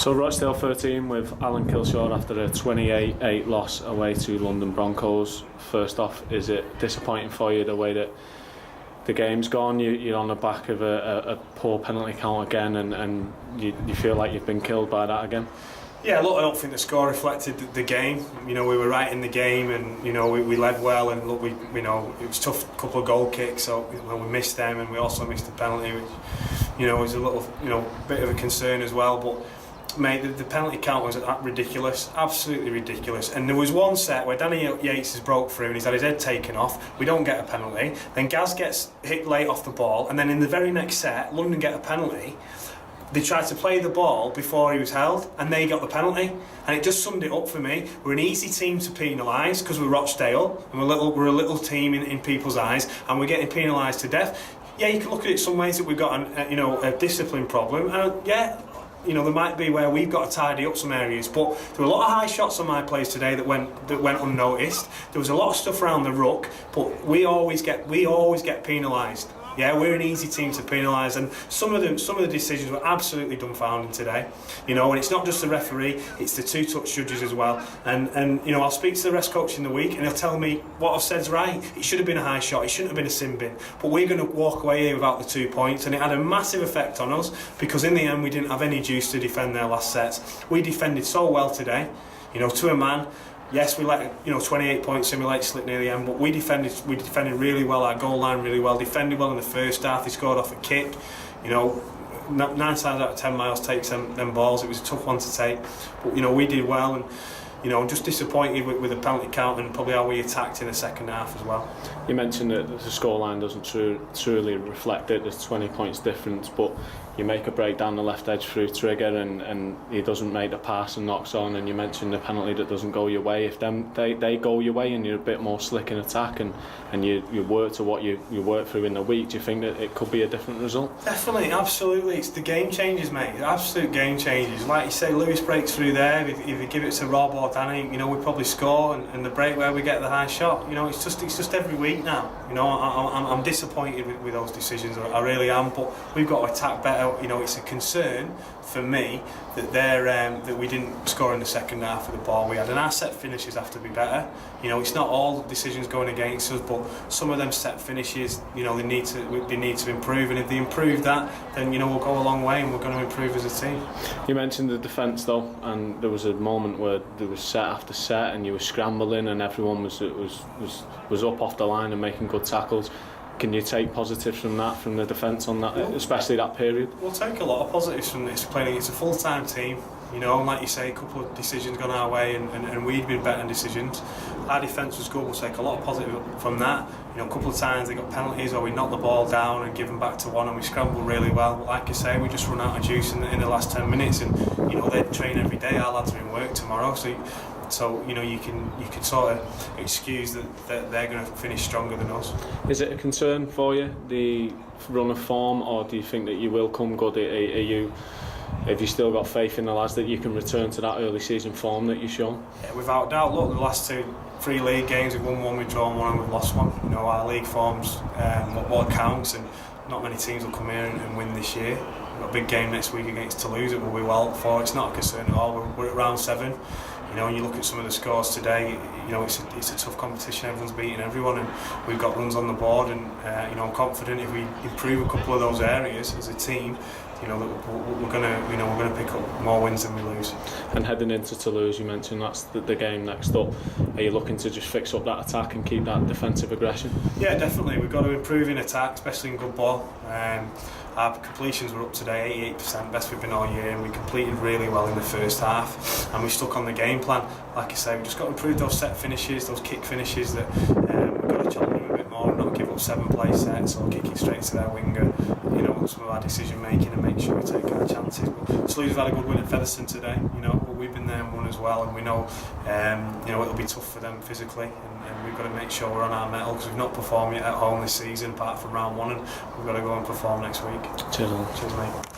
So Rochdale 13 with Alan Kilshaw after a 28-8 loss away to London Broncos. First off, is it disappointing for you the way that the game's gone? You're on the back of a poor penalty count again, and you feel like you've been killed by that again? Yeah, look, I don't think the score reflected the game. You know, we were right in the game, and you know we led well, and look, it was a tough couple of goal kicks, so we missed them, and we also missed the penalty, which was a little bit of a concern as well. But mate, the penalty count was ridiculous, absolutely ridiculous. And there was one set where Danny Yates has broke through and he's had his head taken off. We don't get a penalty. Then Gaz gets hit late off the ball, and then in the very next set, London get a penalty. They tried to play the ball before he was held, and they got the penalty. And it just summed it up for me. We're an easy team to penalise because we're Rochdale, and we're a little team in people's eyes, and we're getting penalised to death. Yeah, you can look at it some ways that we've got a discipline problem, and there might be where we've got to tidy up some areas, but there were a lot of high shots on my plays today that went unnoticed. There was a lot of stuff around the ruck, but we always get penalised. Yeah, we're an easy team to penalise, and some of the decisions were absolutely dumbfounding today. And it's not just the referee; it's the two-touch judges as well. And I'll speak to the rest coach in the week, and he'll tell me what I've said's right. It should have been a high shot. It shouldn't have been a sin bin. But we're going to walk away here without the 2 points, and it had a massive effect on us because in the end we didn't have any juice to defend their last sets. We defended so well today, to a man. Yes, we let 28 points simulate slip near the end, but we defended really well, our goal line really well, defended well in the first half. They scored off a kick. 9 times out of 10 Miles takes them balls. It was a tough one to take, but we did well, and I'm just disappointed with the penalty count and probably how we attacked in the second half as well. You mentioned that the scoreline doesn't truly reflect it. There's 20 points difference, but you make a break down the left edge through Trigger, and he doesn't make the pass and knocks on. And you mentioned the penalty that doesn't go your way. If they go your way and you're a bit more slick in attack, and you work to what you work through in the week, do you think that it could be a different result? Definitely, absolutely. It's the game changes, mate. Absolute game changes. Like you say, Lewis breaks through there. If you give it to Rob or Danny, we probably score, and the break where we get the high shot. It's just every week now. I'm disappointed with those decisions. I really am. But we've got to attack better. It's a concern for me that that we didn't score in the second half of the ball. We had, and our set finishes have to be better. It's not all decisions going against us, but some of them set finishes, they need to improve. And if they improve that, then we'll go a long way, and we're going to improve as a team. You mentioned the defence though, and there was a moment where there was set after set, and you were scrambling, and everyone was up off the line and making good tackles. Can you take positives from that, from the defence on that, especially that period? We'll take a lot of positives from this. Playing against a full-time team, and like you say, a couple of decisions gone our way, and we'd been better in decisions. Our defence was good. We'll take a lot of positive from that. A couple of times they got penalties, or we knocked the ball down and give them back to one, and we scrambled really well. But like I say, we just run out of juice in the last 10 minutes, and they train every day. Our lads are in work tomorrow, so you can sort of excuse that they're going to finish stronger than us. Is it a concern for you, the run of form, or do you think that you will come good? Have you still got faith in the lads that you can return to that early season form that you've shown? Yeah, without doubt. Look, the last 3 league games, we've won one, we've drawn one, and we've lost one. Our league form's what counts, and not many teams will come here and win this year. We've got a big game next week against Toulouse that we'll be well up for. It's not a concern at all. We're at round 7. When you look at some of the scores today, it's a tough competition. Everyone's beating everyone, and we've got runs on the board. And I'm confident if we improve a couple of those areas as a team, that we're gonna pick up more wins than we lose. And heading into Toulouse, you mentioned that's the game next up. Are you looking to just fix up that attack and keep that defensive aggression? Yeah, definitely. We've got to improve in attack, especially in good ball. Our completions were up today, 88%, best we've been all year, and we completed really well in the first half, and we stuck on the game plan. Like I say, we've just got to improve those set finishes, those kick finishes, that we've got to challenge them a bit more and not give up 7-play sets or kick it straight to their winger. Some of our decision making, and make sure we take our chances. But Toulouse have had a good win at Featherstone today, but we've been there and won as well, and we know it'll be tough for them physically, and we've got to make sure we're on our mettle because we've not performed yet at home this season apart from round 1, and we've got to go and perform next week. Cheers, mate.